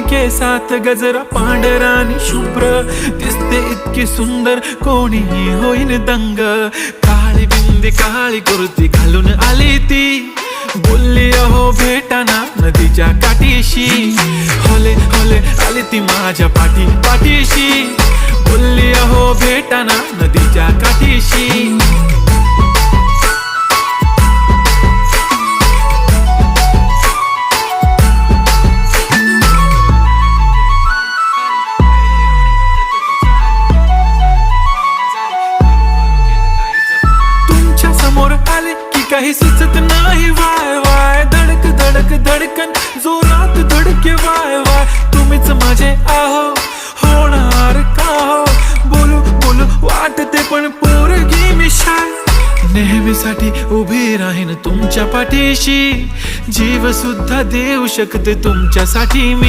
केसात गजरा पांढरा आणि शुभ्र दिसते इतकी सुंदर कोणीही होईन दंग. काळी बिंदी काळी कुर्ती घालून आली ती, बोलली अहो भेटाना नदीच्या काठीशी. होले होले आली ती माझ्या पाठीशी, बोलली अहो भेटाना नदीच्या काठीशी. तुमच्या समोर आले की काही सुचत नाही वाय वाय. धडक धडक धडकन जोरात धडके वाय वाय. तुम्हीच माझे आहो होणार का हो. बोलू बोलू वाटते पण पोरगी मी शाय. नेहमीसाठी उभी राहीन तुमच्या पाठीशी, जीव सुद्धा देऊ शकते तुमच्यासाठी मी.